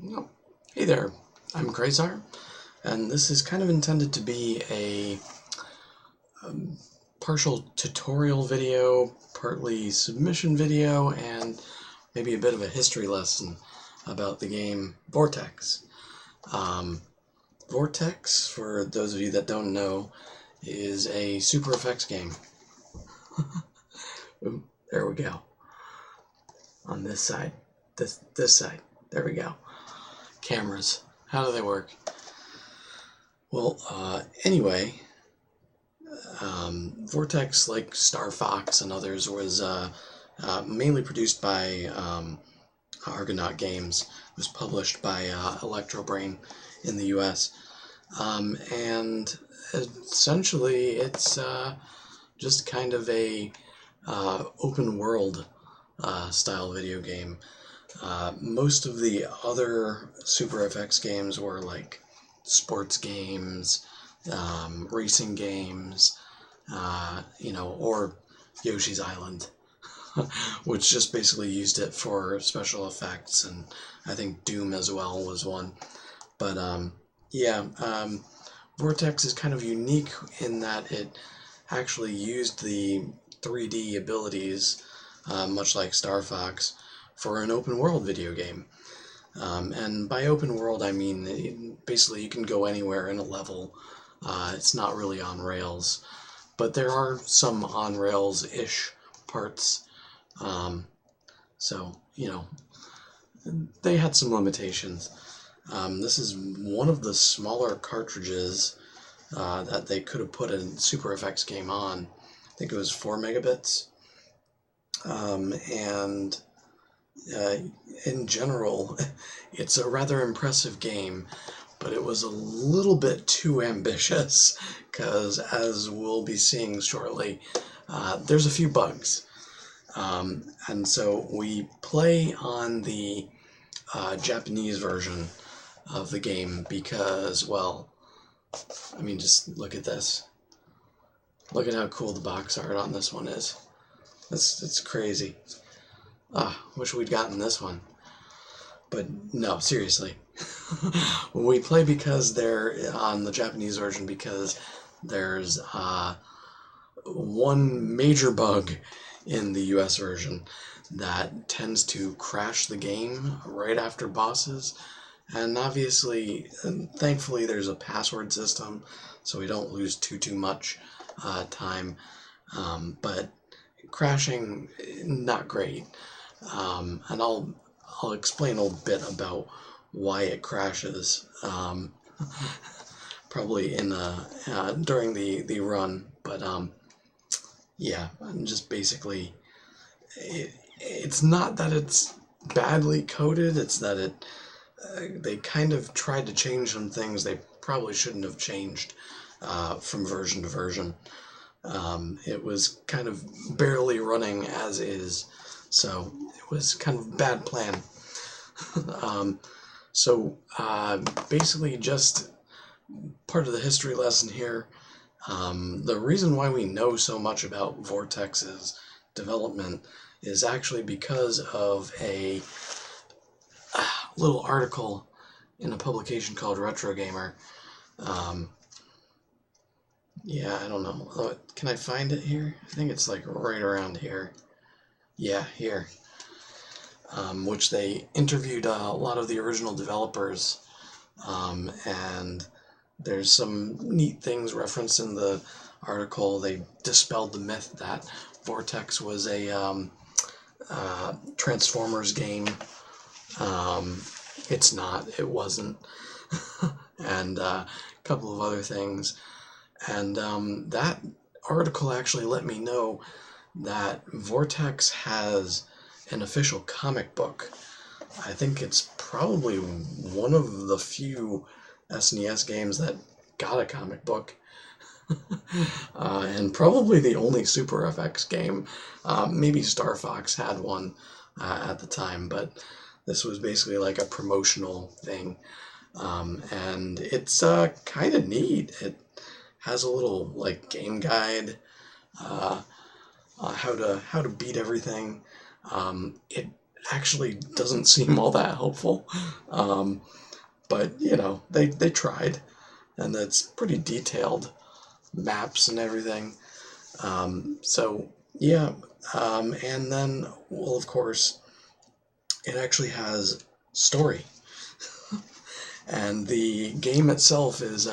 No. Hey there, I'm Kraysar, and this is kind of intended to be a partial tutorial video, partly submission video, and maybe a bit of a history lesson about the game Vortex. Vortex, for those of you that don't know, is a Super Effects game. Ooh, there we go. On this side. This side. There we go. Cameras. How do they work? Well, anyway, Vortex, like Star Fox and others, was mainly produced by Argonaut Games. It was published by Electrobrain in the US. And essentially, it's just kind of a open world style video game. Most of the other Super FX games were like sports games, racing games, or Yoshi's Island, which just basically used it for special effects, and I think Doom as well was one. But Vortex is kind of unique in that it actually used the 3D abilities, much like Star Fox, for an open world video game. And by open world, I mean basically you can go anywhere in a level. It's not really on rails, but there are some on rails-ish parts. So, they had some limitations. This is one of the smaller cartridges that they could have put a Super FX game on. I think it was 4 megabits. And in general, it's a rather impressive game, but it was a little bit too ambitious because, as we'll be seeing shortly, there's a few bugs. And so we play on the Japanese version of the game because, well, I mean, just look at this. Look at how cool the box art on this one is. It's crazy. Wish we'd gotten this one. But no, seriously. We play because they're on the Japanese version because there's one major bug in the US version that tends to crash the game right after bosses. And obviously, thankfully, there's a password system, so we don't lose too much time. But crashing, not great. And I'll explain a little bit about why it crashes, probably in during the run. But just basically, it's not that it's badly coded. It's that they kind of tried to change some things they probably shouldn't have changed from version to version. It was kind of barely running as is, so it was kind of a bad plan. Basically, just part of the history lesson here. The reason why we know so much about Vortex's development is actually because of a little article in a publication called Retro Gamer. I don't know. Can I find it here? I think it's like right around here. Yeah, here. Which they interviewed a lot of the original developers, and there's some neat things referenced in the article. They dispelled the myth that Vortex was a Transformers game. It's not. It wasn't. And a couple of other things. And that article actually let me know that Vortex has an official comic book. I think it's probably one of the few SNES games that got a comic book. And probably the only Super FX game. Maybe Star Fox had one at the time, but this was basically like a promotional thing. And it's kind of neat. It has a little like game guide, how to beat everything. It actually doesn't seem all that helpful. But, you know, they tried, and it's pretty detailed maps and everything. So, yeah, and then, well, of course, it actually has story. And the game itself is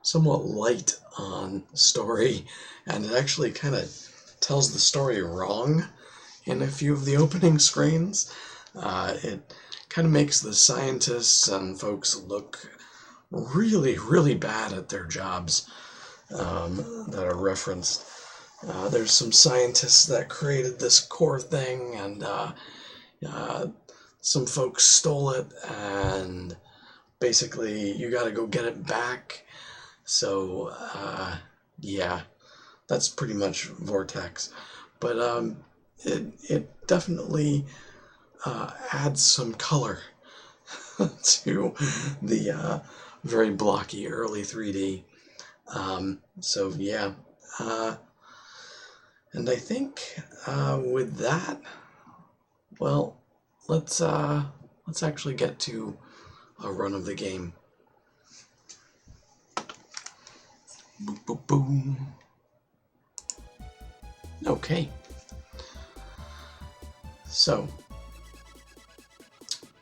somewhat light on story, and it actually kind of tells the story wrong in a few of the opening screens. It kind of makes the scientists and folks look really, really bad at their jobs that are referenced. There's some scientists that created this core thing, and some folks stole it, and basically you gotta go get it back. So, yeah, that's pretty much Vortex. But it definitely adds some color to the very blocky early 3D. So yeah, and I think with that, well, let's actually get to a run of the game. Boop, boop, boom. Okay. So,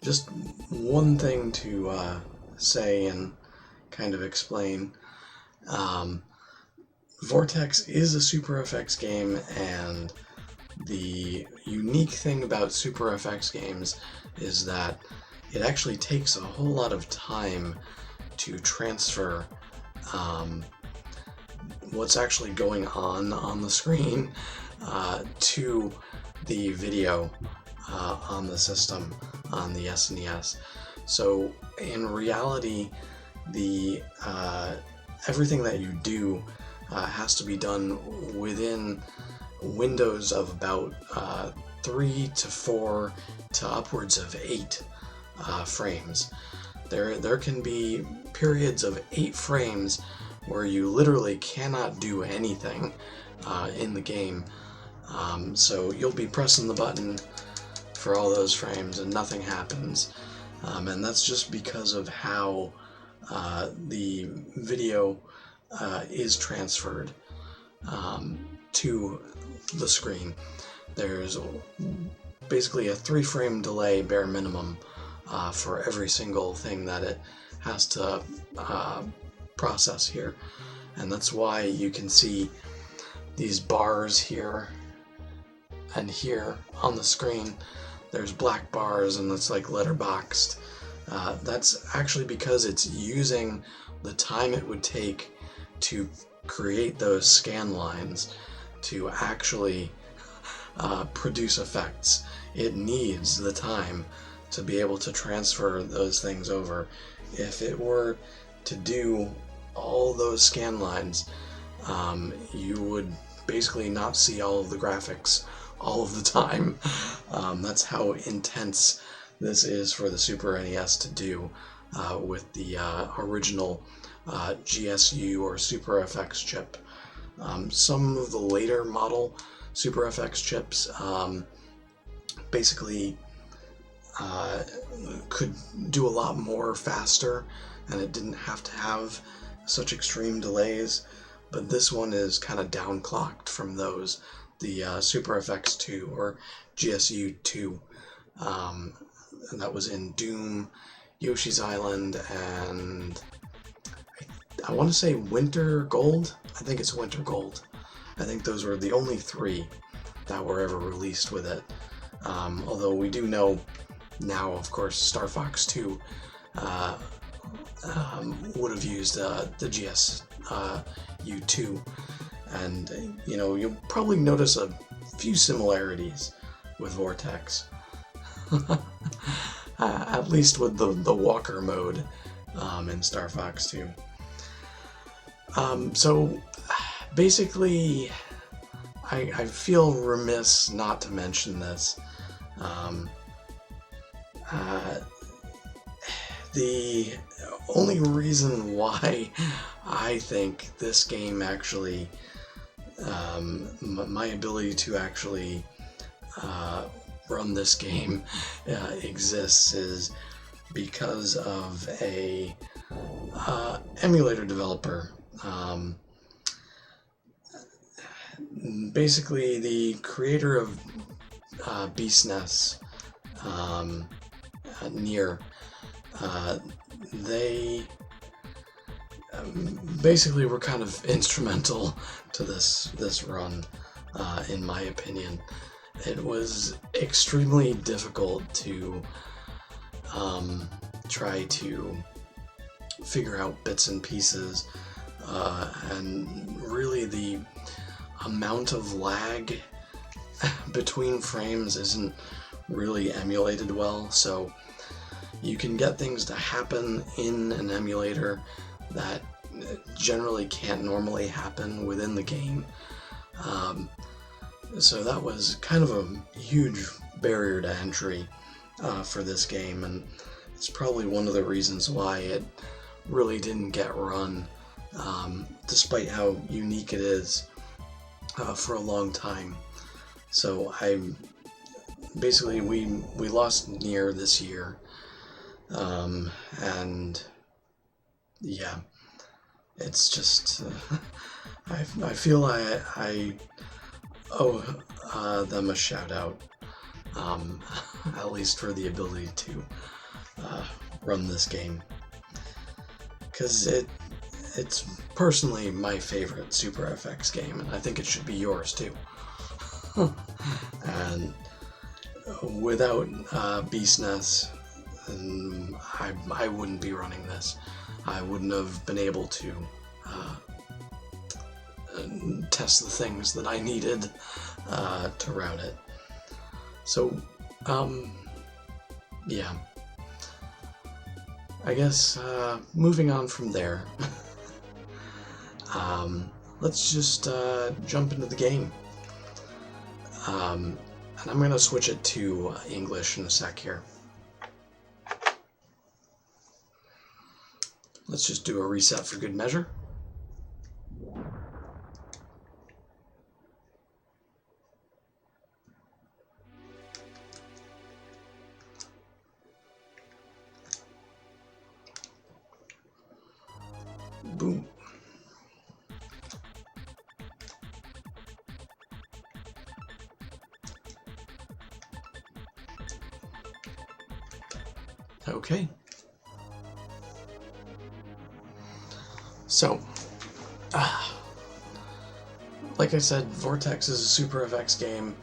just one thing to say and kind of explain. Vortex is a Super FX game, and the unique thing about Super FX games is that it actually takes a whole lot of time to transfer what's actually going on the screen to the video on the system, on the SNES. So in reality, the everything that you do has to be done within windows of about 3 to 4 to upwards of 8 frames. There can be periods of 8 frames where you literally cannot do anything in the game. So you'll be pressing the button for all those frames and nothing happens. And that's just because of how the video is transferred to the screen. There's basically a 3-frame delay bare minimum for every single thing that it has to process here. And that's why you can see these bars here and here on the screen. There's black bars and it's like letterboxed. That's actually because it's using the time it would take to create those scan lines to actually produce effects. It needs the time to be able to transfer those things over. If it were to do all those scan lines, you would basically not see all of the graphics all of the time. That's how intense this is for the Super NES to do with the original GSU or Super FX chip. Some of the later model Super FX chips basically could do a lot more faster, and it didn't have to have such extreme delays, but this one is kind of downclocked from those. The Super FX 2 or GSU 2, and that was in Doom, Yoshi's Island, and I want to say Winter Gold. I think it's Winter Gold. I think those were the only 3 that were ever released with it. Although we do know now, of course, Star Fox 2 would have used the GSU 2, and you know, you'll probably notice a few similarities with Vortex. At least with the walker mode in Star Fox 2. So basically, I feel remiss not to mention this. The only reason why I think this game actually, my ability to actually run this game exists is because of a emulator developer. Basically, the creator of BeastNess, Near, they basically were kind of instrumental to this run, in my opinion. It was extremely difficult to try to figure out bits and pieces, and really the amount of lag between frames isn't really emulated well, so you can get things to happen in an emulator that generally can't normally happen within the game. So that was kind of a huge barrier to entry for this game, and it's probably one of the reasons why it really didn't get run, despite how unique it is, for a long time. So basically we lost Nier this year, and yeah, it's just I feel I owe them a shout out, at least for the ability to run this game, because it's personally my favorite Super FX game, and I think it should be yours too. And without BeastNess, I wouldn't be running this. I wouldn't have been able to test the things that I needed to route it. So, yeah. I guess moving on from there, let's just jump into the game. And I'm going to switch it to English in a sec here. Let's just do a reset for good measure. Boom. Okay. So, like I said, Vortex is a Super FX game.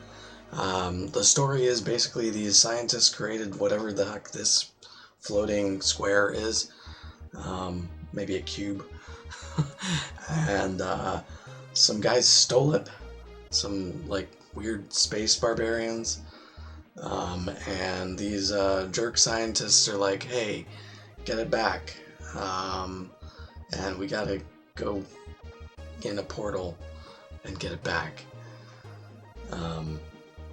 The story is basically these scientists created whatever the heck this floating square is. Maybe a cube. And some guys stole it. Some, like, weird space barbarians. And these jerk scientists are like, hey, get it back. And we gotta go in a portal and get it back. I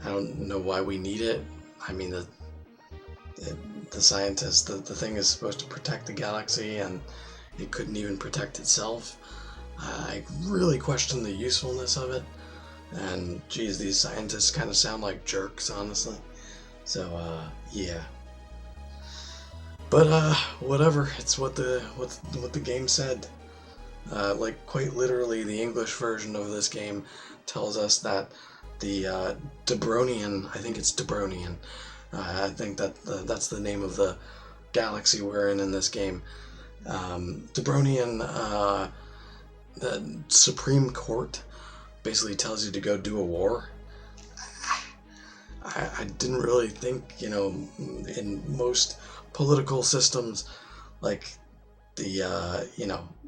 don't know why we need it. I mean, the scientist, the thing is supposed to protect the galaxy, and it couldn't even protect itself. I really question the usefulness of it. And geez, these scientists kind of sound like jerks, honestly. So yeah. But whatever. It's what the game said. Like quite literally, the English version of this game tells us that the Debronian, I think it's Debronian. I think that's the name of the galaxy we're in this game. Debronian, the Supreme Court basically tells you to go do a war. I didn't really think, in most political systems, like the,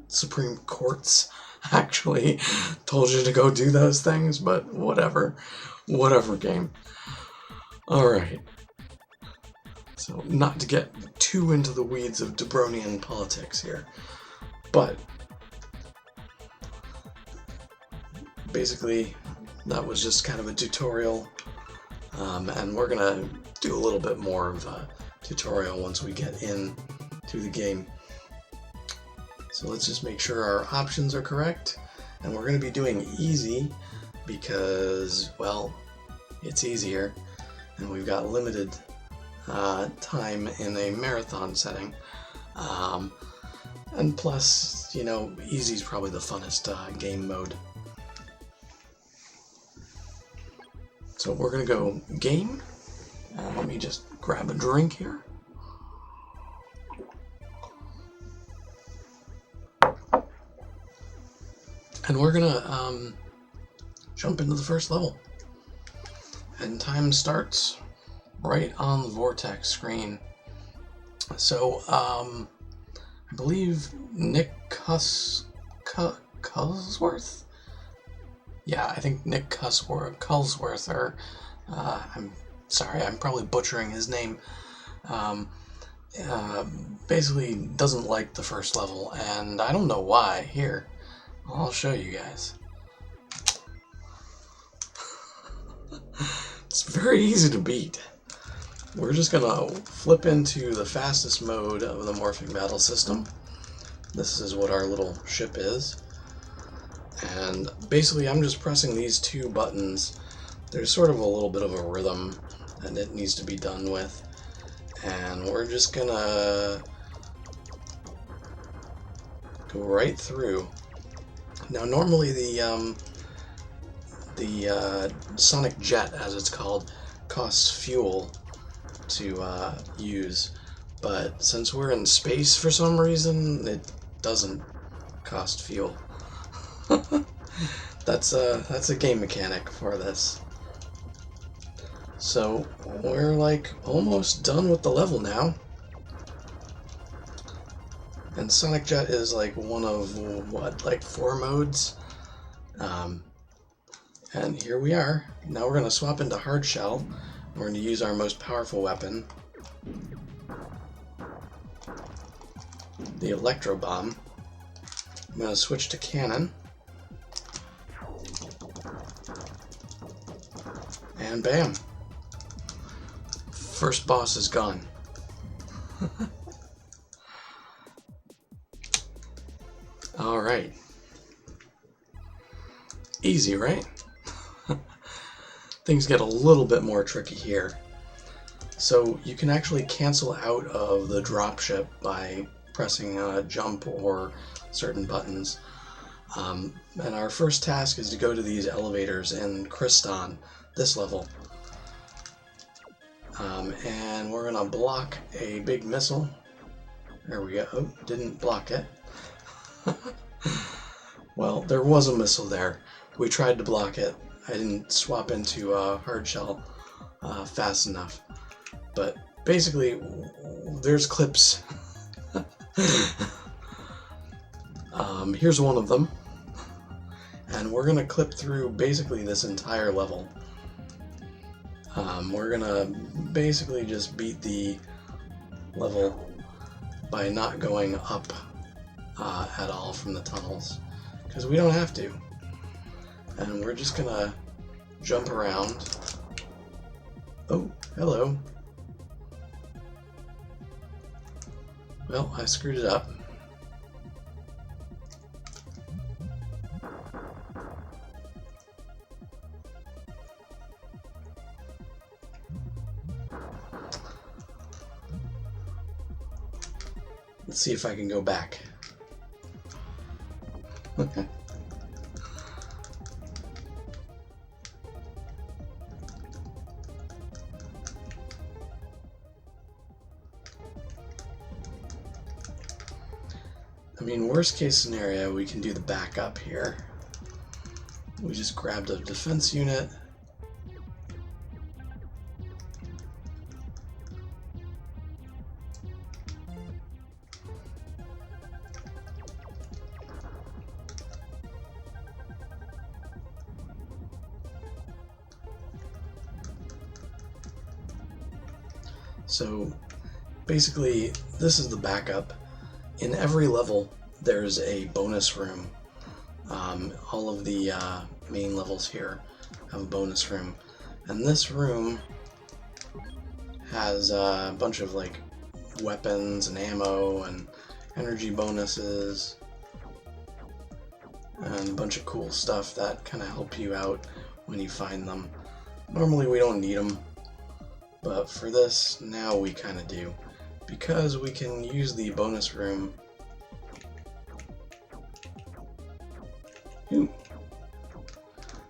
Supreme Courts actually told you to go do those things, but whatever game. Alright. So, not to get too into the weeds of Debronian politics here, but basically that was just kind of a tutorial, and we're gonna do a little bit more of a tutorial once we get into the game. So let's just make sure our options are correct, and we're going to be doing easy because, well, it's easier, and we've got limited time in a marathon setting. And plus, you know, easy's probably the funnest game mode. So we're gonna go game. Let me just grab a drink here. And we're gonna jump into the first level. And time starts right on the Vortex screen. So, I believe Nick Cullsworth? Yeah, I think Nick Cullsworth, or I'm sorry, I'm probably butchering his name. Basically doesn't like the first level, and I don't know why. Here, I'll show you guys. It's very easy to beat. We're just gonna flip into the fastest mode of the morphing battle system. This is what our little ship is. And basically I'm just pressing these two buttons. There's sort of a little bit of a rhythm that it needs to be done with. And we're just gonna go right through. Now normally the Sonic Jet, as it's called, costs fuel to use, but since we're in space for some reason, it doesn't cost fuel. That's a game mechanic for this. So we're like almost done with the level now, and Sonic Jet is like one of what, like 4 modes. And here we are. Now we're going to swap into hard shell. We're going to use our most powerful weapon, the Electro Bomb. I'm going to switch to cannon. And bam! First boss is gone. Alright. Easy, right? Things get a little bit more tricky here. So you can actually cancel out of the dropship by pressing jump or certain buttons. And our first task is to go to these elevators in Kriston, this level. And we're going to block a big missile. There we go. Oh, didn't block it. Well, there was a missile there. We tried to block it. I didn't swap into hard shell fast enough. But basically, there's clips. Here's one of them. And we're going to clip through basically this entire level. We're going to basically just beat the level by not going up at all from the tunnels, because we don't have to. And we're just gonna jump around. Oh, hello. Well, I screwed it up. Let's see if I can go back. Okay. I mean, worst case scenario, we can do the backup here. We just grabbed a defense unit. So basically, this is the backup. In every level, there's a bonus room. All of the main levels here have a bonus room. And this room has a bunch of like weapons and ammo and energy bonuses and a bunch of cool stuff that kind of help you out when you find them. Normally we don't need them, But for this, now we kind of do, because we can use the bonus room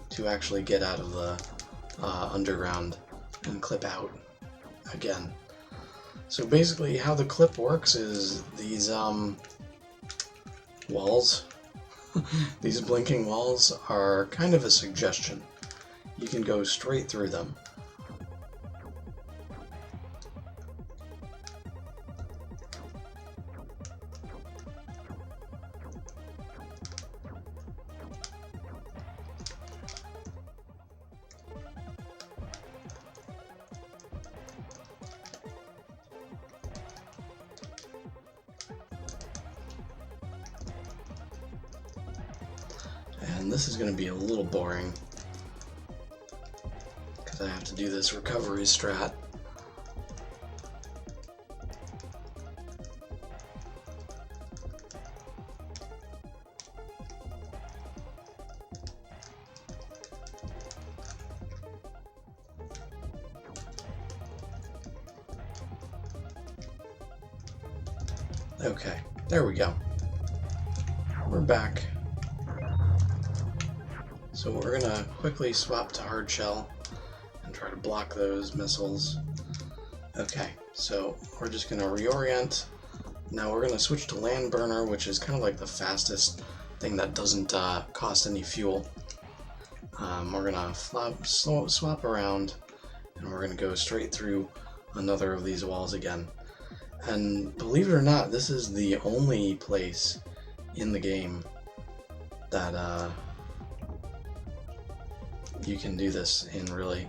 to actually get out of the underground and clip out again. So basically how the clip works is these walls, these blinking walls are kind of a suggestion. You can go straight through them. And this is going to be a little boring because I have to do this recovery strat. Okay, there we go. We're back. So we're gonna quickly swap to hard shell and try to block those missiles. Okay, so we're just gonna reorient. Now we're gonna switch to land burner, which is kind of like the fastest thing that doesn't cost any fuel. We're gonna swap around, and we're gonna go straight through another of these walls again. And believe it or not, this is the only place in the game that you can do this in, really.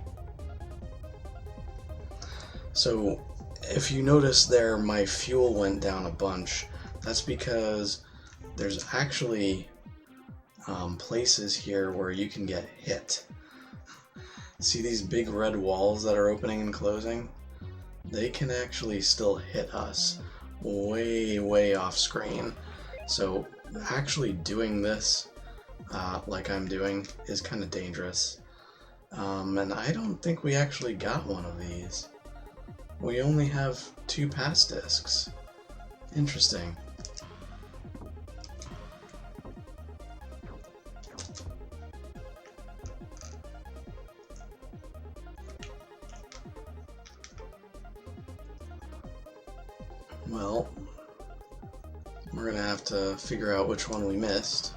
So if you notice there, my fuel went down a bunch. That's because there's actually places here where you can get hit. See these big red walls that are opening and closing? They can actually still hit us way off screen. So actually doing this like I'm doing is kind of dangerous. And I don't think we actually got one of these. We only have 2 pass discs. Interesting. Well, we're gonna have to figure out which one we missed.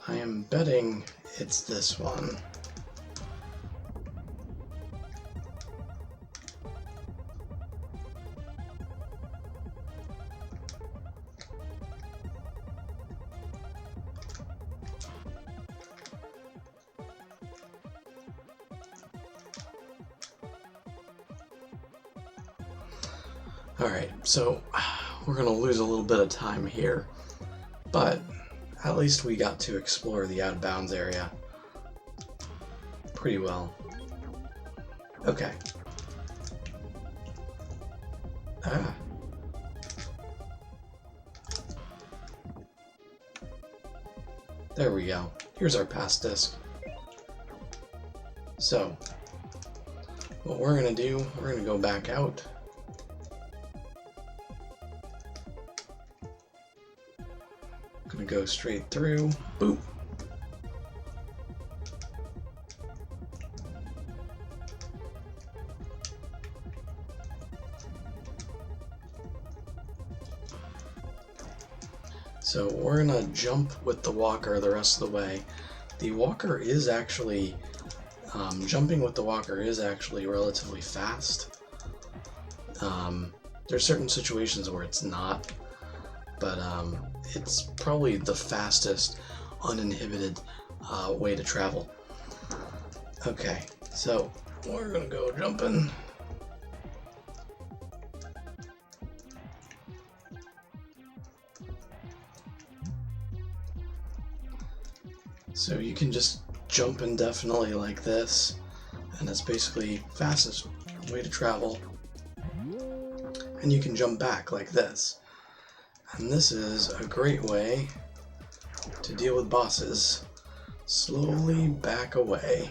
I am betting it's this one. Alright, so we're going to lose a little bit of time here, but at least we got to explore the out-of-bounds area pretty well. Okay. There we go. Here's our pass disc. So, what we're going to do, we're going to go back out. Gonna go straight through. Boop. So we're gonna jump with the walker the rest of the way. The walker is actually, jumping with the walker is actually relatively fast. There's certain situations where it's not, but it's probably the fastest uninhibited way to travel. Okay, so we're gonna go jumping. So you can just jump indefinitely like this, and it's basically fastest way to travel. And you can jump back like this. And this is a great way to deal with bosses. Slowly back away.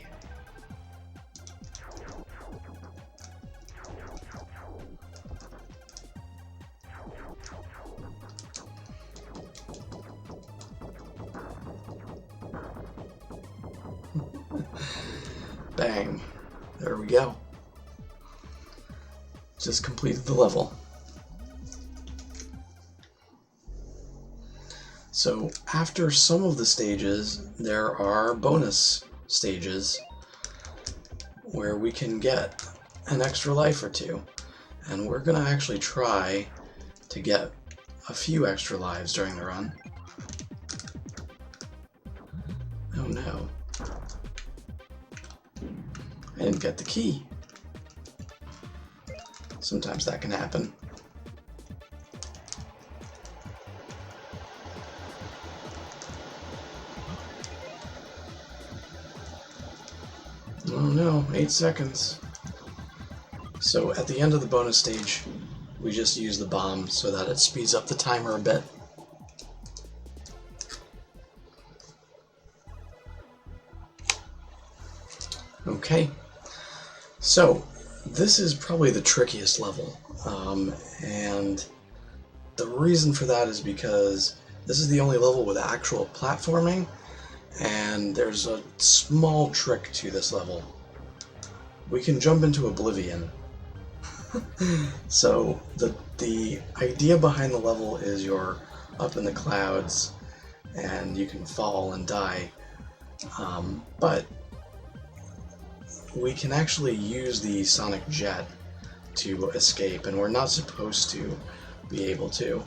Bang. There we go. Just completed the level. So after some of the stages, there are bonus stages where we can get an extra life or two. And we're going to actually try to get a few extra lives during the run. Oh no. I didn't get the key. Sometimes that can happen. Oh no, 8 seconds. So at the end of the bonus stage, we just use the bomb so that it speeds up the timer a bit. Okay, so this is probably the trickiest level, and the reason for that is because this is the only level with actual platforming, and there's a small trick to this level. We can jump into oblivion. So the idea behind the level is you're up in the clouds and you can fall and die, but we can actually use the sonic jet to escape, and we're not supposed to be able to,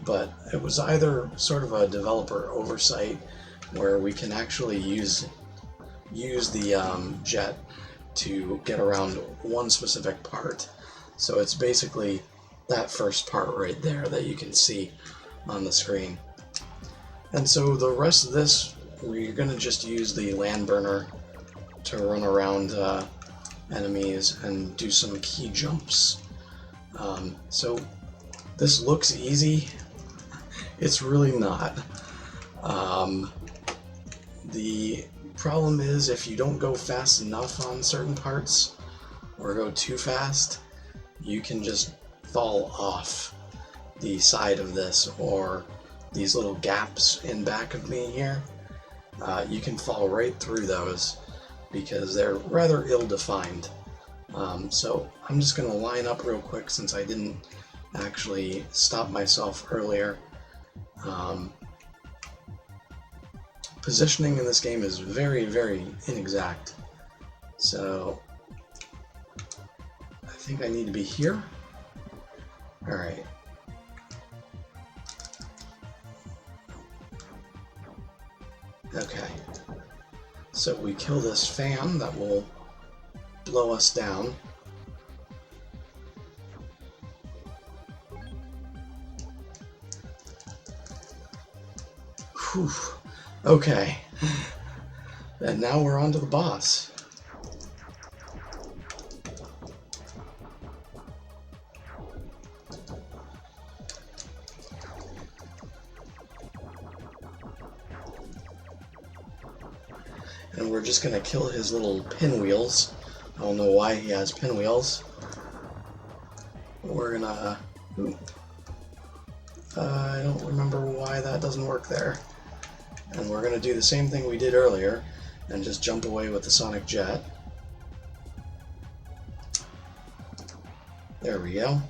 but it was either sort of a developer oversight where we can actually use the jet to get around one specific part. So it's basically that first part right there that you can see on the screen. And so the rest of this, we're going to just use the land burner to run around enemies and do some key jumps. So this looks easy. It's really not. The problem is if you don't go fast enough on certain parts or go too fast, you can just fall off the side of this, or these little gaps in back of me here. You can fall right through those because they're rather ill-defined. So I'm just going to line up real quick since I didn't actually stop myself earlier. Positioning in this game is very, very inexact. So I think I need to be here. Alright. Okay. So we kill this fan that will blow us down. Whew. Okay. And now we're on to the boss. And we're just gonna kill his little pinwheels. I don't know why he has pinwheels. We're gonna... I don't remember why that doesn't work there. And we're gonna do the same thing we did earlier and just jump away with the sonic jet. There we go.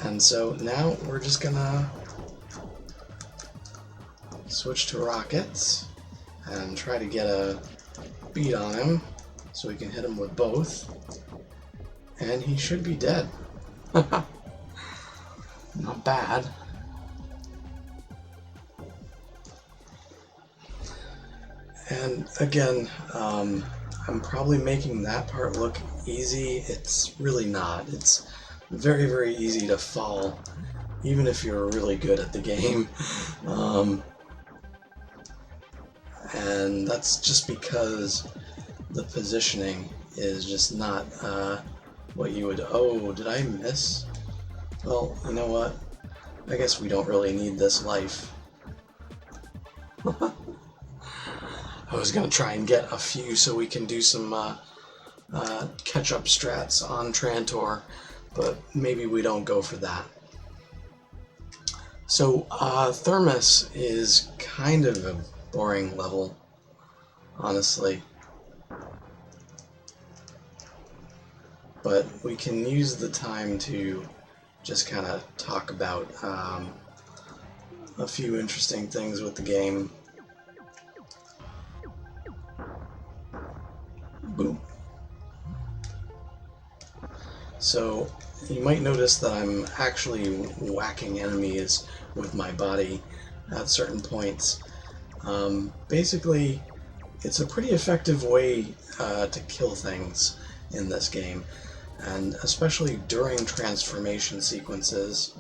And so now we're just gonna switch to rockets and try to get a beat on him so we can hit him with both. And he should be dead. Not bad. And again, I'm probably making that part look easy. It's really not. It's very, very easy to fall, even if you're really good at the game. And that's just because the positioning is just not what you would... Oh, did I miss? Well, you know what? I guess we don't really need this life. I was going to try and get a few so we can do some catch-up strats on Trantor, but maybe we don't go for that. So, Thermos is kind of a boring level, honestly. But we can use the time to just kind of talk about a few interesting things with the game. Boom. So you might notice that I'm actually whacking enemies with my body at certain points. Basically, it's a pretty effective way to kill things in this game, and especially during transformation sequences,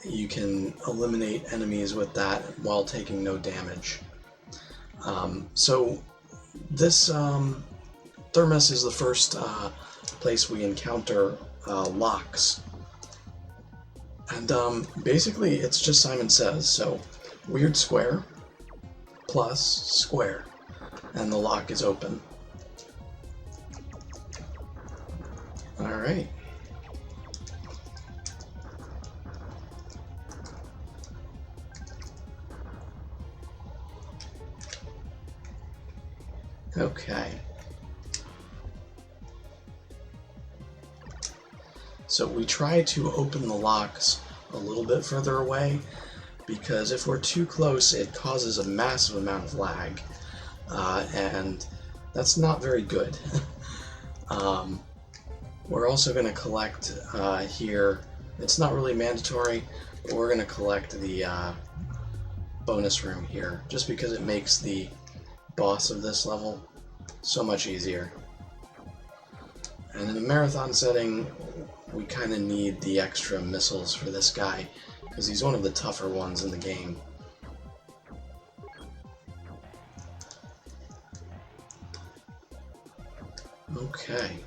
you can eliminate enemies with that while taking no damage. So this Thermos is the first place we encounter locks. And basically it's just Simon Says, so weird square plus square, and the lock is open. Alright. Okay. So we try to open the locks a little bit further away, because if we're too close it causes a massive amount of lag, and that's not very good. We're also going to collect here, it's not really mandatory, but we're going to collect the bonus room here, just because it makes the boss of this level so much easier. And in a marathon setting, we kind of need the extra missiles for this guy, because he's one of the tougher ones in the game. Okay.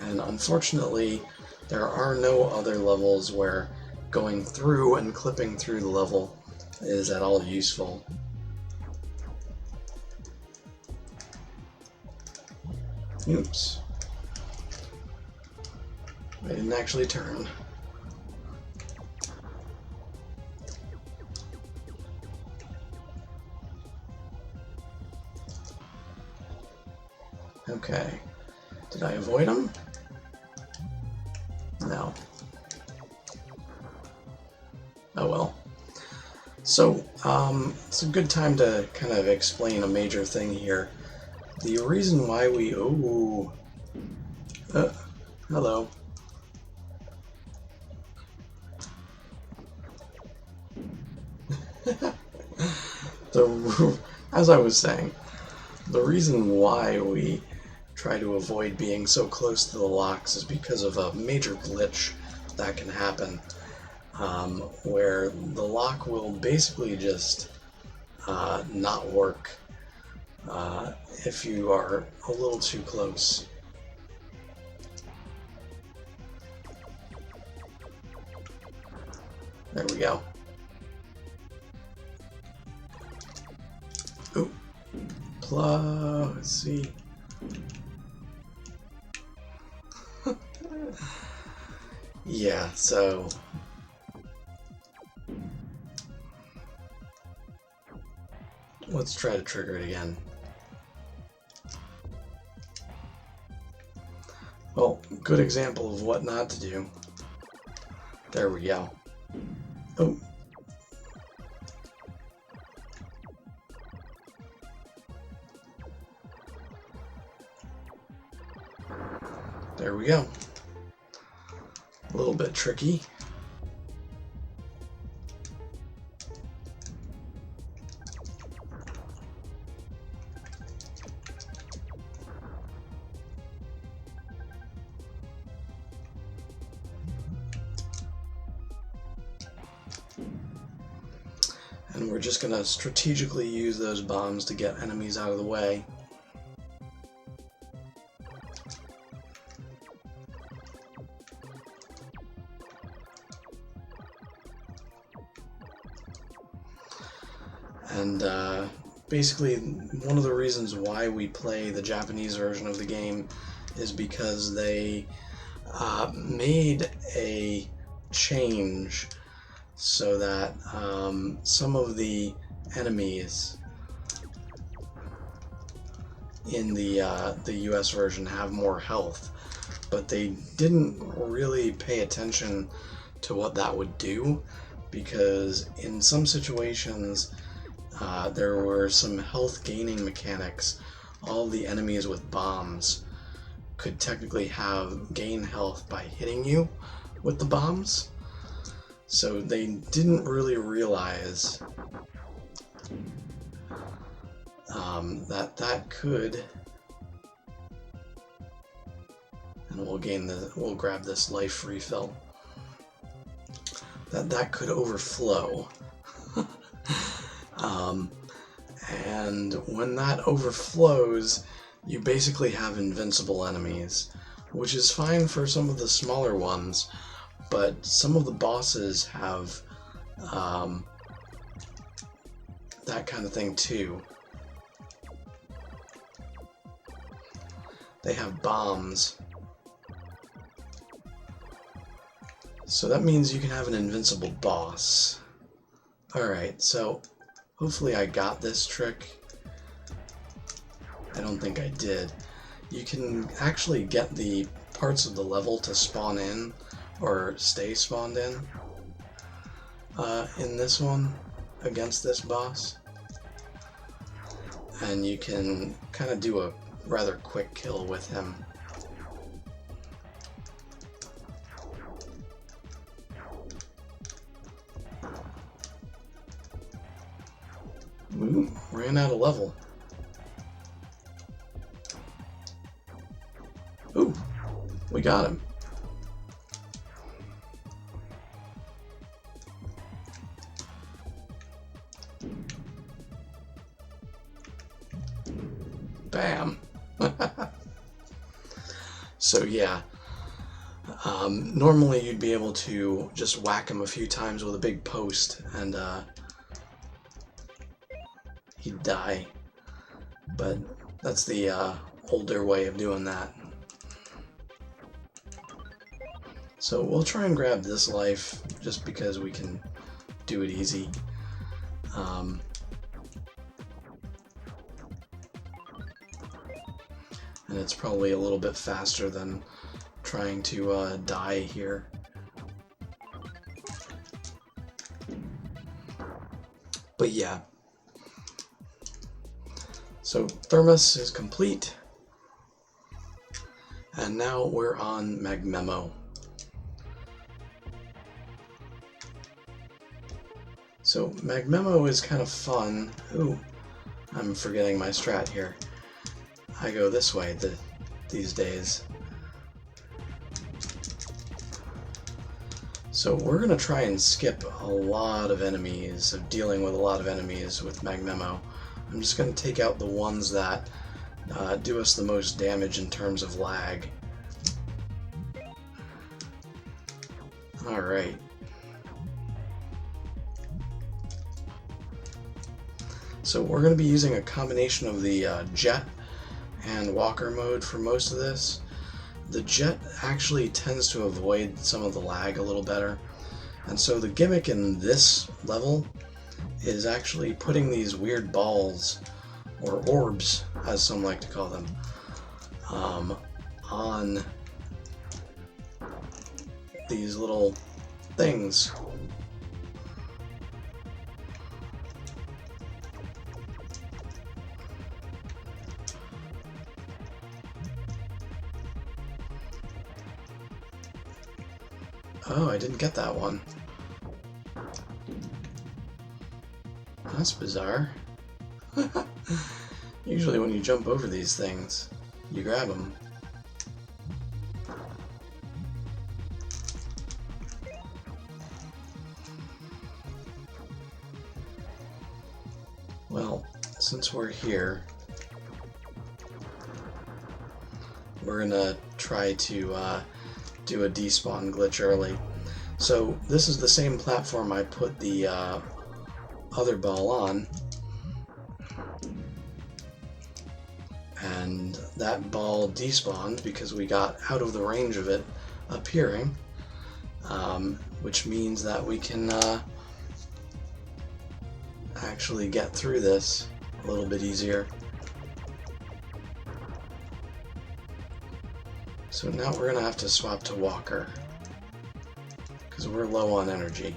And unfortunately, there are no other levels where going through and clipping through the level is at all useful. Oops. I didn't actually turn. Okay. Did I avoid him? No. Oh well. So, it's a good time to kind of explain a major thing here. The reason why we... Ooh. Hello. As I was saying, the reason why we try to avoid being so close to the locks is because of a major glitch that can happen, where the lock will basically just not work if you are a little too close. There we go. Ooh. Let's see. Yeah, so... let's try to trigger it again. Well, good example of what not to do. There we go. Oh. There we go. A little bit tricky, And we're just going to strategically use those bombs to get enemies out of the way. And basically, one of the reasons why we play the Japanese version of the game is because they made a change so that some of the enemies in the US version have more health, but they didn't really pay attention to what that would do, because in some situations there were some health gaining mechanics. All the enemies with bombs could technically gain health by hitting you with the bombs. So they didn't really realize that could, and we'll grab this life refill, that could overflow. And when that overflows, you basically have invincible enemies, which is fine for some of the smaller ones, but some of the bosses have that kind of thing too. They have bombs. So that means you can have an invincible boss. Alright, so hopefully I got this trick. I don't think I did. You can actually get the parts of the level to spawn in, or stay spawned in this one, against this boss. And you can kind of do a rather quick kill with him. Ooh, ran out of level. Ooh, we got him. Bam. So yeah, normally you'd be able to just whack him a few times with a big post and he'd die, but that's the older way of doing that. So we'll try and grab this life just because we can do it easy. And it's probably a little bit faster than trying to die here. But yeah. So Thermos is complete. And now we're on Magmemo. So Magmemo is kind of fun. Ooh, I'm forgetting my strat here. I go this way these days. So we're going to try and skip a lot of enemies, of dealing with a lot of enemies with Magmemo. I'm just going to take out the ones that do us the most damage in terms of lag. Alright. So we're going to be using a combination of the jet and walker mode for most of this. The jet actually tends to avoid some of the lag a little better, and so the gimmick in this level is actually putting these weird balls, or orbs as some like to call them, on these little things. Oh, I didn't get that one. That's bizarre. Usually when you jump over these things, you grab them. Well, since we're here, we're gonna try to do a despawn glitch early. So this is the same platform I put the other ball on, and that ball despawned because we got out of the range of it appearing, which means that we can actually get through this a little bit easier. So now we're going to have to swap to Walker, because we're low on energy.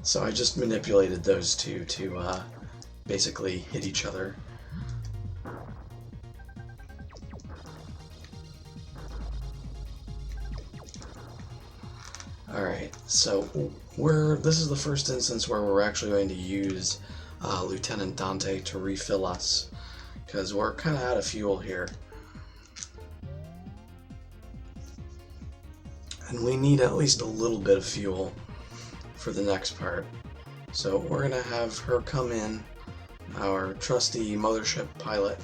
So I just manipulated those two to basically hit each other. Alright, so this is the first instance where we're actually going to use Lieutenant Dante to refill us, because we're kind of out of fuel here. And we need at least a little bit of fuel for the next part. So we're going to have her come in, our trusty mothership pilot,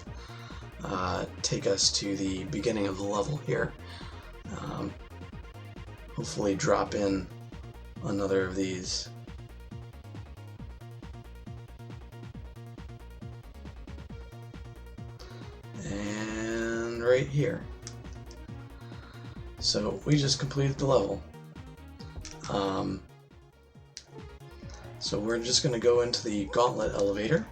take us to the beginning of the level here. Hopefully drop in another of these. And right here. So we just completed the level. So we're just going to go into the gauntlet elevator.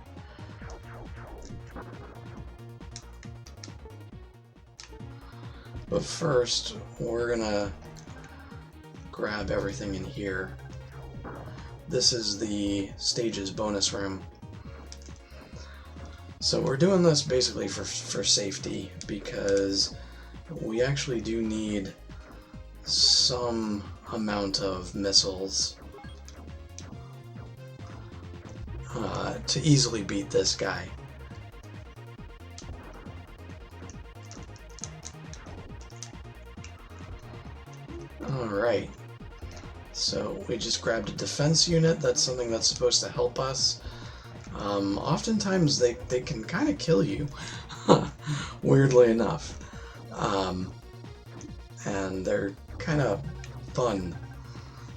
But first, we're going to grab everything in here. This is the stage's bonus room. So we're doing this basically for safety, because we actually do need some amount of missiles to easily beat this guy. Alright, so we just grabbed a defense unit. That's something that's supposed to help us. Oftentimes they can kind of kill you, weirdly enough. And they're kind of fun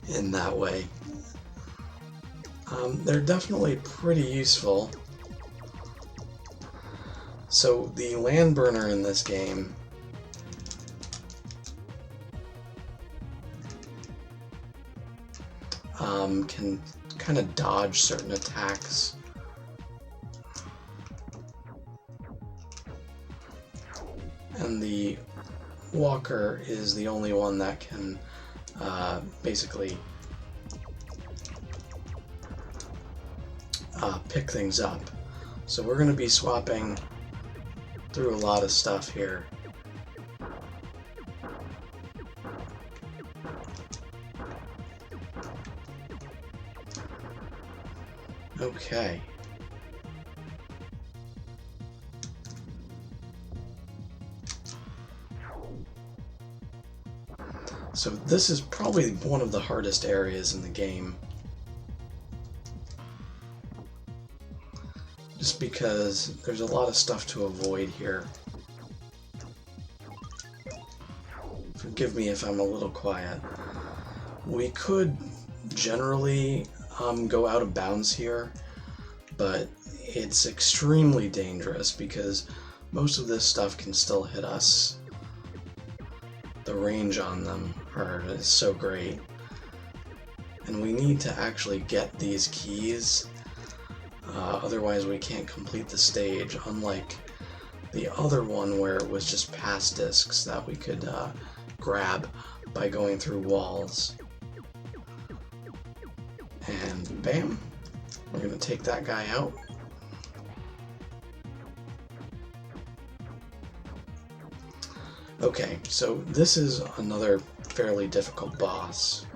in that way. They're definitely pretty useful. So the land burner in this game can kind of dodge certain attacks. And the Walker is the only one that can basically pick things up. So we're going to be swapping through a lot of stuff here. Okay. So this is probably one of the hardest areas in the game. Just because there's a lot of stuff to avoid here. Forgive me if I'm a little quiet. We could generally go out of bounds here, but it's extremely dangerous because most of this stuff can still hit us. The range on them is so great. And we need to actually get these keys, otherwise we can't complete the stage, unlike the other one where it was just pass discs that we could grab by going through walls. And bam, we're going to take that guy out. Okay, so this is another fairly difficult boss.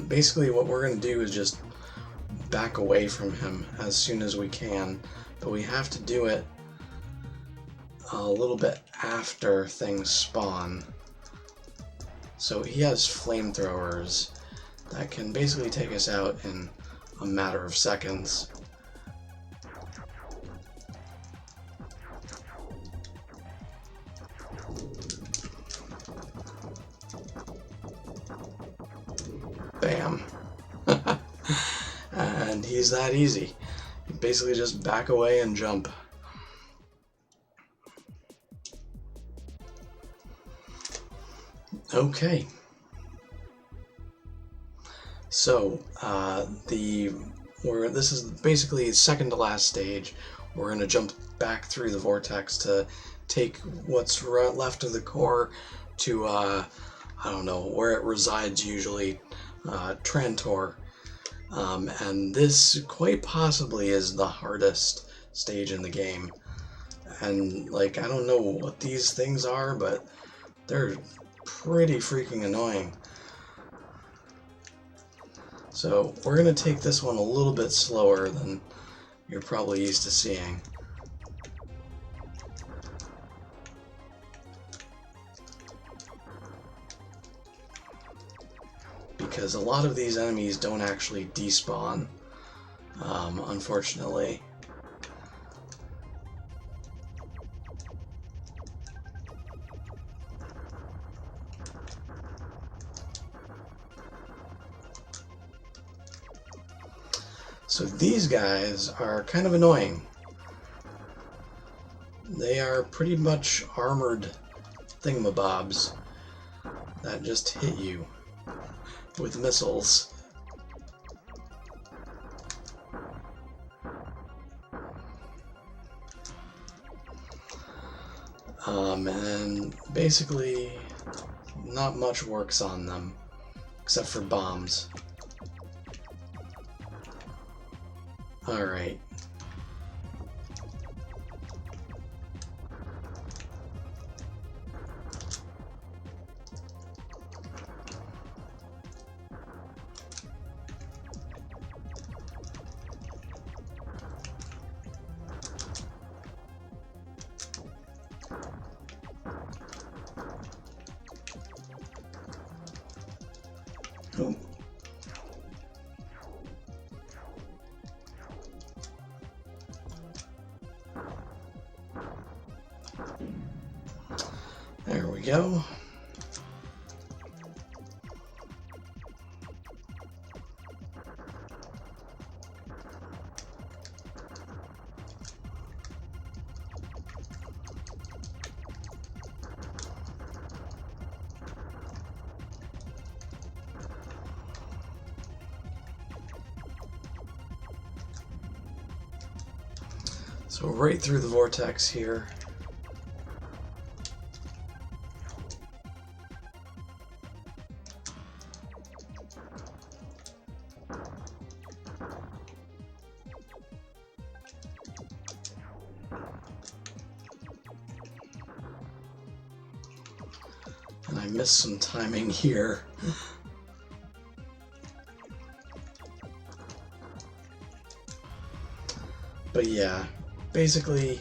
Basically what we're going to do is just back away from him as soon as we can, but we have to do it a little bit after things spawn. So he has flamethrowers that can basically take us out in a matter of seconds. Bam. And he's that easy. You basically just back away and jump. Okay. So, this is basically second to last stage. We're going to jump back through the vortex to take what's left of the core to, I don't know, where it resides usually, Trantor. And this quite possibly is the hardest stage in the game. And, like, I don't know what these things are, but they're pretty freaking annoying. So we're going to take this one a little bit slower than you're probably used to seeing. Because a lot of these enemies don't actually despawn, unfortunately. So these guys are kind of annoying. They are pretty much armored thingamabobs that just hit you with missiles. And basically not much works on them except for bombs. Alright. Oh. There we go. So right through the vortex here. And I missed some timing here. But yeah, basically,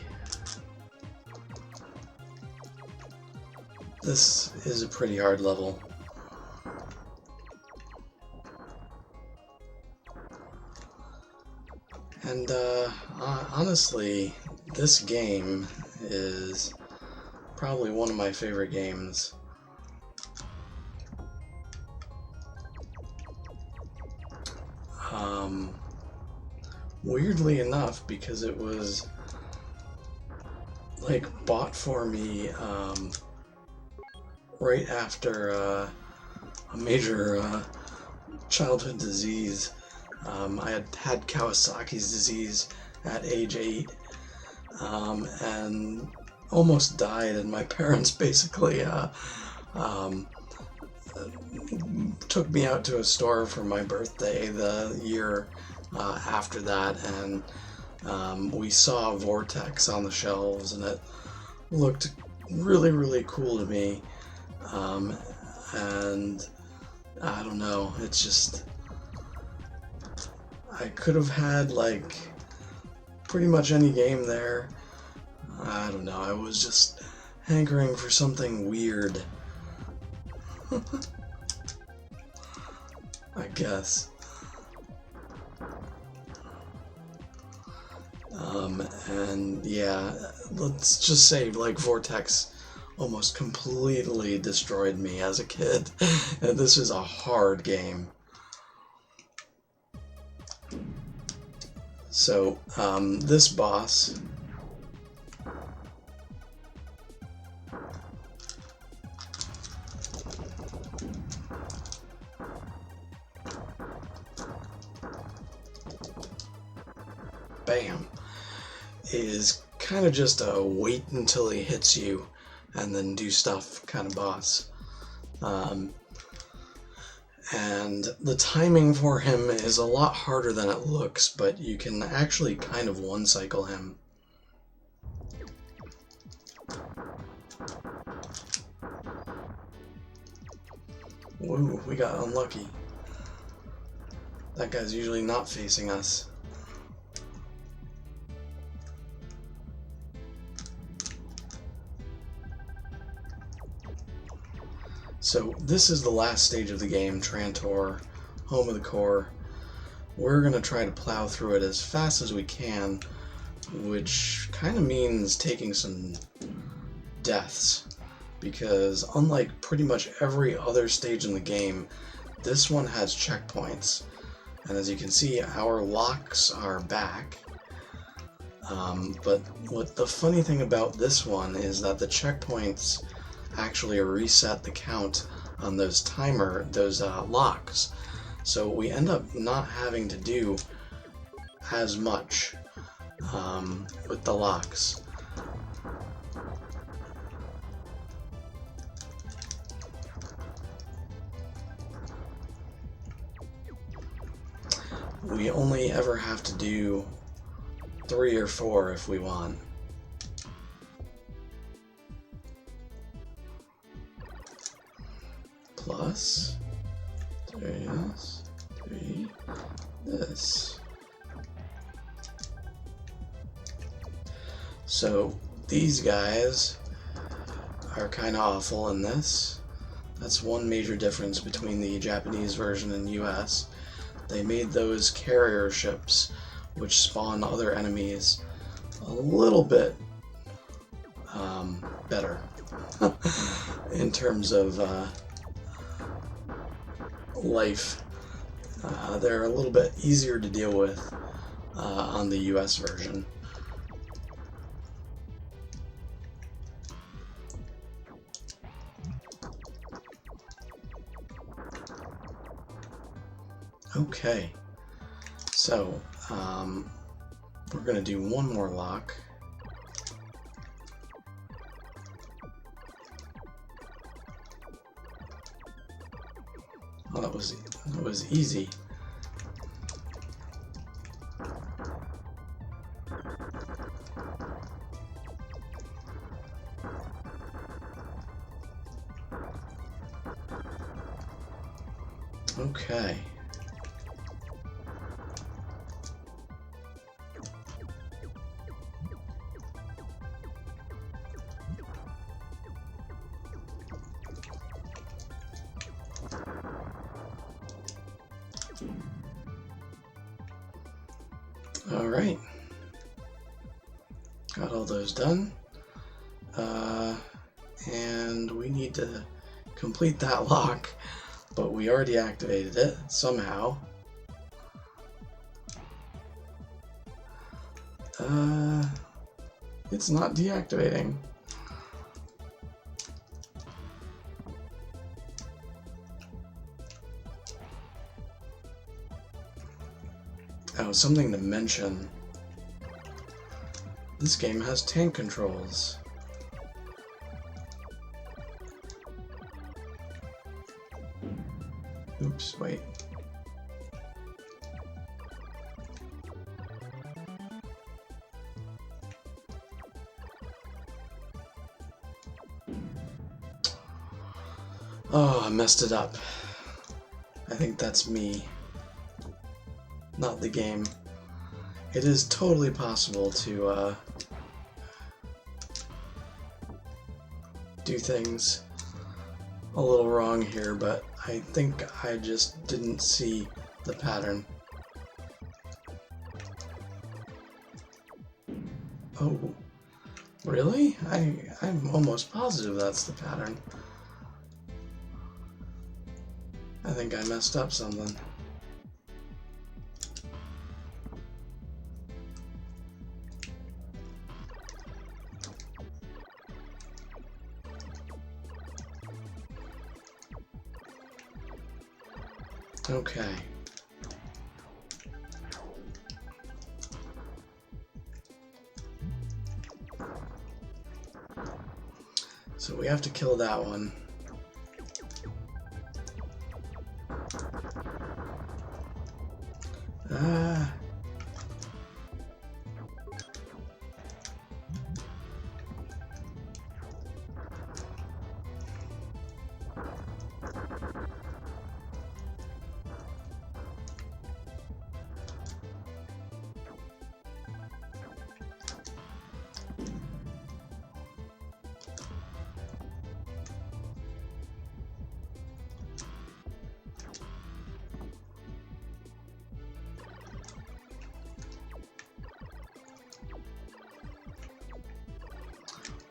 this is a pretty hard level. And honestly, this game is probably one of my favorite games. Weirdly enough, because it was like bought for me right after a major childhood disease. I had Kawasaki's disease at age 8 and almost died, and my parents basically took me out to a store for my birthday the year after that, and we saw Vortex on the shelves, and it looked really, really cool to me. And I don't know, it's just, I could have had like pretty much any game there. I don't know, I was just hankering for something weird. I guess. And yeah, let's just say, like, Vortex almost completely destroyed me as a kid. And this is a hard game. So, this boss... Bam! Is kind of just a wait until he hits you and then do stuff kind of boss. And the timing for him is a lot harder than it looks, but you can actually kind of one-cycle him. Whoa, we got unlucky. That guy's usually not facing us. So this is the last stage of the game, Trantor, home of the core. We're going to try to plow through it as fast as we can, which kind of means taking some deaths, because unlike pretty much every other stage in the game, this one has checkpoints. And as you can see, our locks are back. But what the funny thing about this one is that the checkpoints actually reset the count on those locks. So we end up not having to do as much with the locks. We only ever have to do 3 or 4 if we want. Plus 3 this. So these guys are kind of awful in this. That's one major difference between the Japanese version and US. They made those carrier ships, which spawn other enemies, a little bit better in terms of life. They're a little bit easier to deal with on the US version. Okay, so we're going to do one more lock. Oh, that was easy. Okay. Alright, got all those done, and we need to complete that lock, but we already activated it somehow. It's not deactivating. Oh, something to mention. This game has tank controls. Oops, wait. Oh, I messed it up. I think that's me, not the game. It is totally possible to do things a little wrong here, but I think I just didn't see the pattern. Oh, really? I'm almost positive that's the pattern. I think I messed up something. Okay. So we have to kill that one. Ah.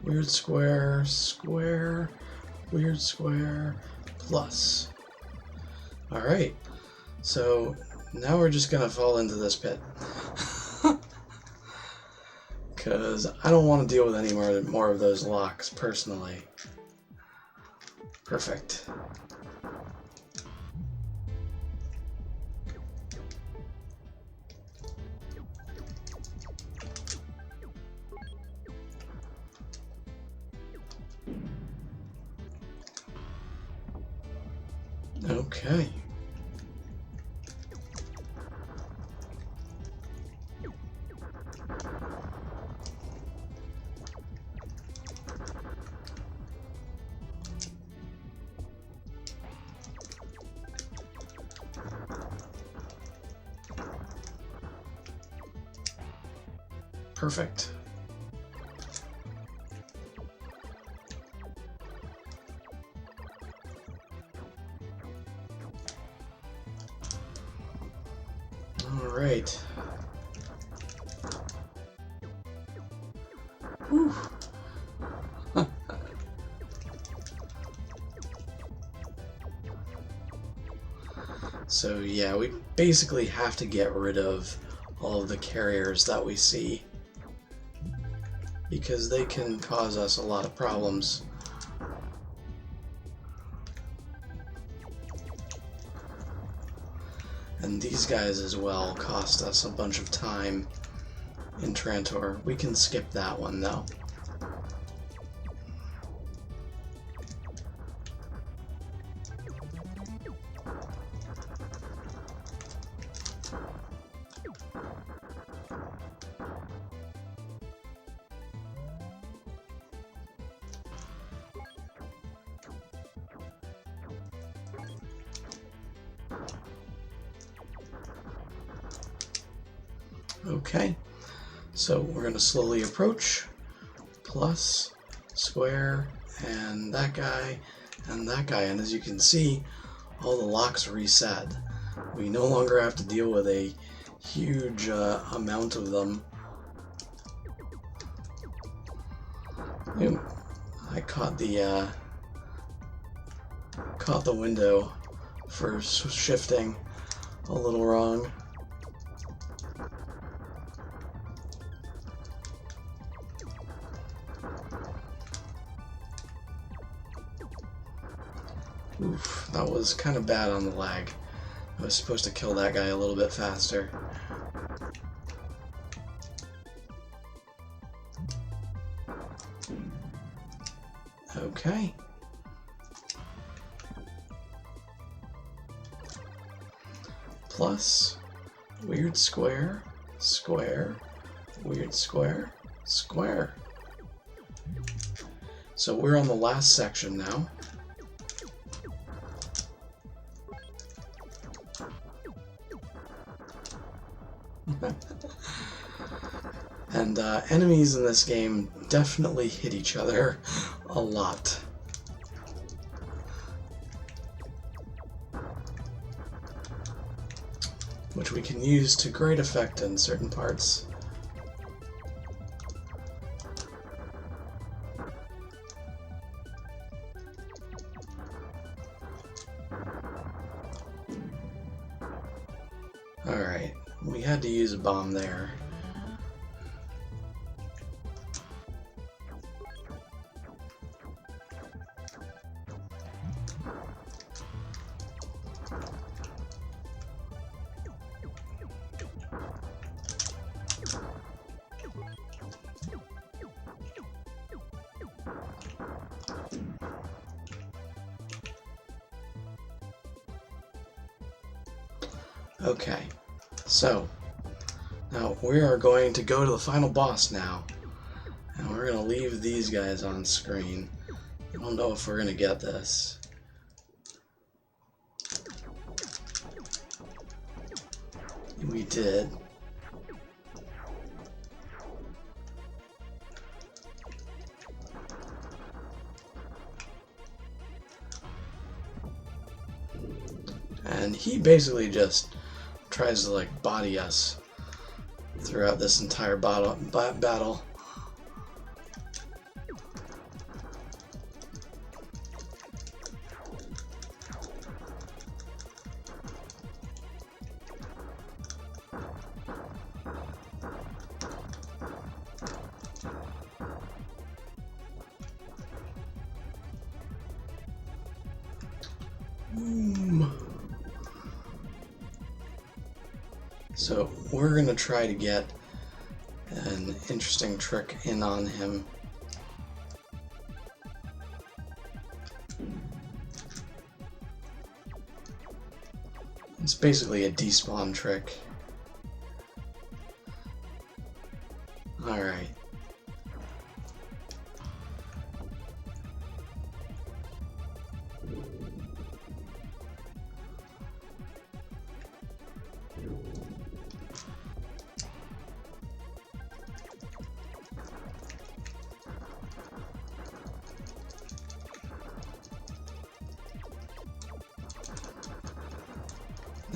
Weird square, square, weird square, plus. Alright, so now we're just gonna fall into this pit. Because I don't want to deal with any more of those locks, personally. Perfect. Okay. Perfect. All right. Whew. So yeah, we basically have to get rid of all of the carriers that we see, because they can cause us a lot of problems. And these guys as well cost us a bunch of time in Trantor. We can skip that one though. Okay, so we're going to slowly approach, plus, square, and that guy, and that guy, and as you can see, all the locks reset. We no longer have to deal with a huge amount of them. I caught the window for shifting a little wrong. Oof, that was kind of bad on the lag. I was supposed to kill that guy a little bit faster. Okay. Plus, weird square, square, weird square, square. So we're on the last section now. And enemies in this game definitely hit each other a lot. Which we can use to great effect in certain parts. Alright, we had to use a bomb there. Okay, so now we are going to go to the final boss now, and we're going to leave these guys on screen. I don't know if we're going to get this. We did. And he basically just tries to like body us throughout this entire battle. So we're going to try to get an interesting trick in on him. It's basically a despawn trick. Alright.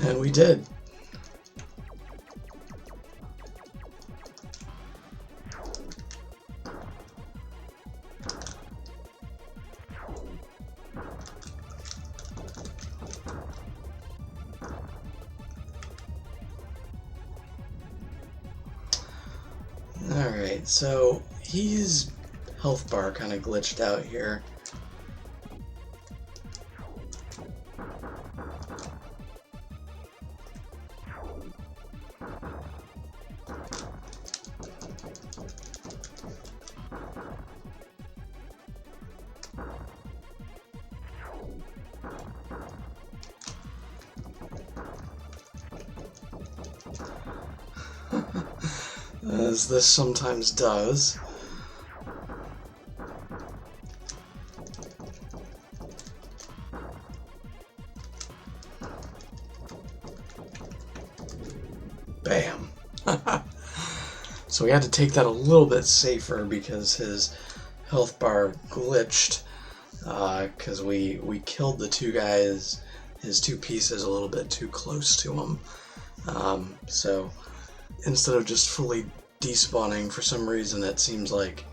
And we did. Alright, so his health bar kind of glitched out here. As this sometimes does. Bam. So we had to take that a little bit safer because his health bar glitched, because we killed the two guys, his two pieces, a little bit too close to him. So instead of just fully despawning, for some reason it seems like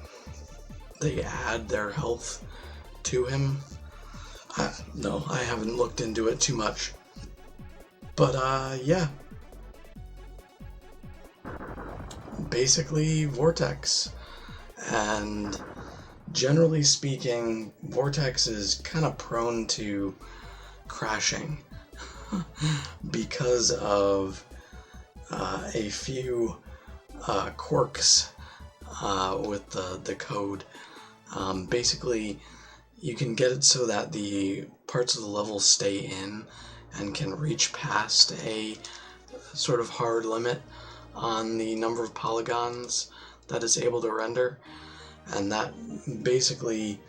they add their health to him. No, I haven't looked into it too much. But yeah. Basically Vortex. And generally speaking, Vortex is kind of prone to crashing because of a few quirks with the code. Basically, you can get it so that the parts of the level stay in and can reach past a sort of hard limit on the number of polygons that it's able to render. And that basically,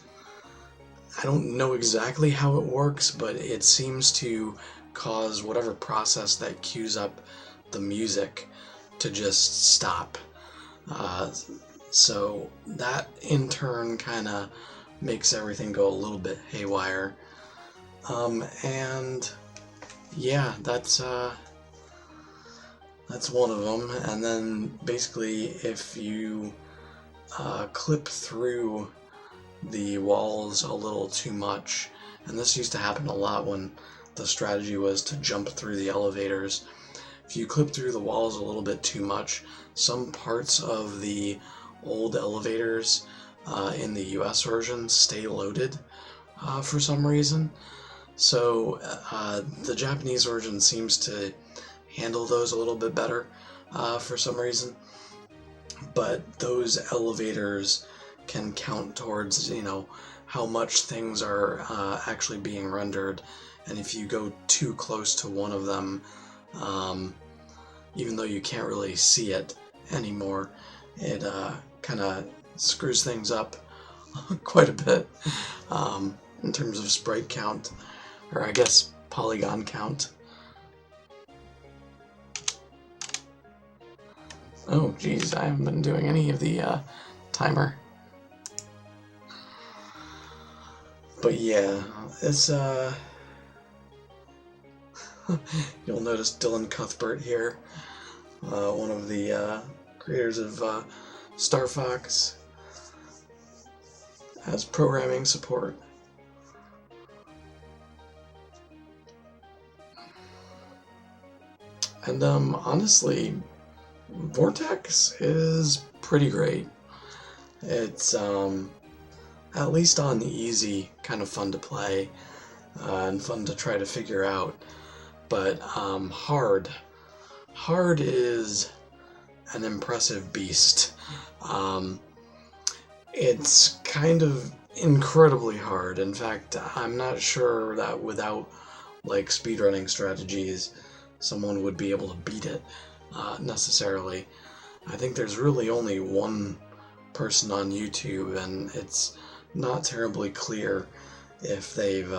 I don't know exactly how it works, but it seems to cause whatever process that queues up the music to just stop. So that in turn kind of makes everything go a little bit haywire. And yeah, that's one of them. And then basically, if you clip through the walls a little too much, and this used to happen a lot when the strategy was to jump through the elevators. If you clip through the walls a little bit too much, some parts of the old elevators in the US version stay loaded for some reason. So the Japanese version seems to handle those a little bit better for some reason. But those elevators can count towards, how much things are actually being rendered. And if you go too close to one of them, even though you can't really see it anymore, it kind of screws things up quite a bit in terms of sprite count, or I guess polygon count. Oh geez, I haven't been doing any of the timer. But yeah, it's you'll notice Dylan Cuthbert here, one of the creators of Star Fox, has programming support. And honestly, Vortex is pretty great. It's at least on the easy, kind of fun to play and fun to try to figure out. But hard is an impressive beast. It's kind of incredibly hard. In fact, I'm not sure that without like speedrunning strategies, someone would be able to beat it necessarily. I think there's really only one person on YouTube, and it's not terribly clear if they've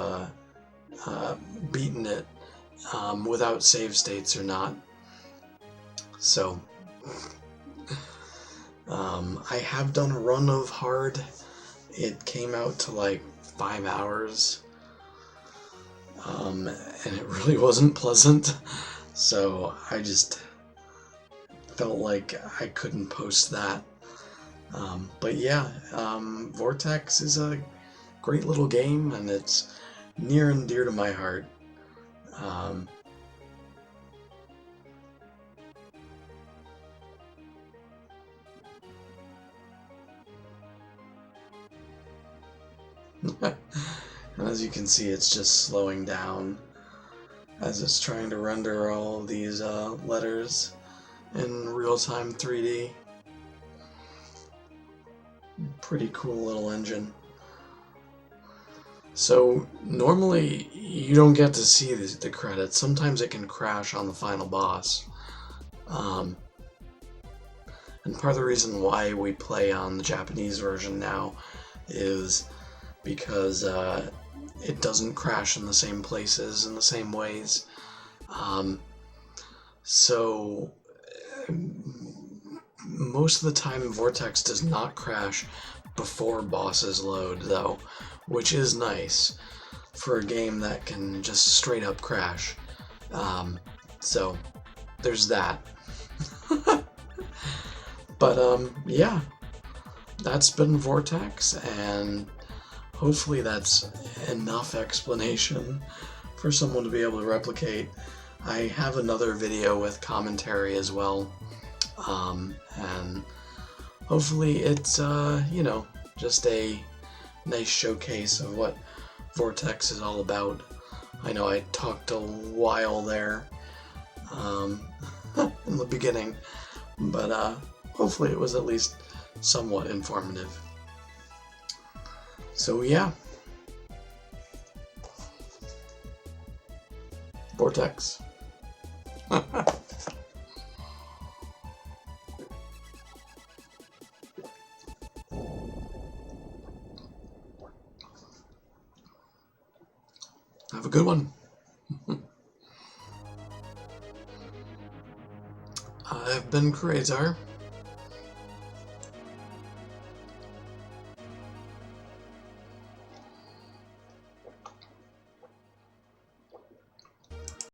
beaten it without save states or not. So I have done a run of hard. It came out to like 5 hours, and it really wasn't pleasant. So I just felt like I couldn't post that. But yeah, Vortex is a great little game, and it's near and dear to my heart. And as you can see, it's just slowing down as it's trying to render all of these letters in real-time 3D. Pretty cool little engine. So normally you don't get to see the credits. Sometimes it can crash on the final boss. And part of the reason why we play on the Japanese version now is because it doesn't crash in the same places in the same ways. So most of the time Vortex does not crash before bosses load, though, which is nice for a game that can just straight up crash. So there's that. But yeah, that's been Vortex, and hopefully that's enough explanation for someone to be able to replicate. I have another video with commentary as well, and hopefully it's, just a nice showcase of what Vortex is all about. I know I talked a while there in the beginning, but hopefully it was at least somewhat informative. So yeah, Vortex. Have a good one. I've been Creator.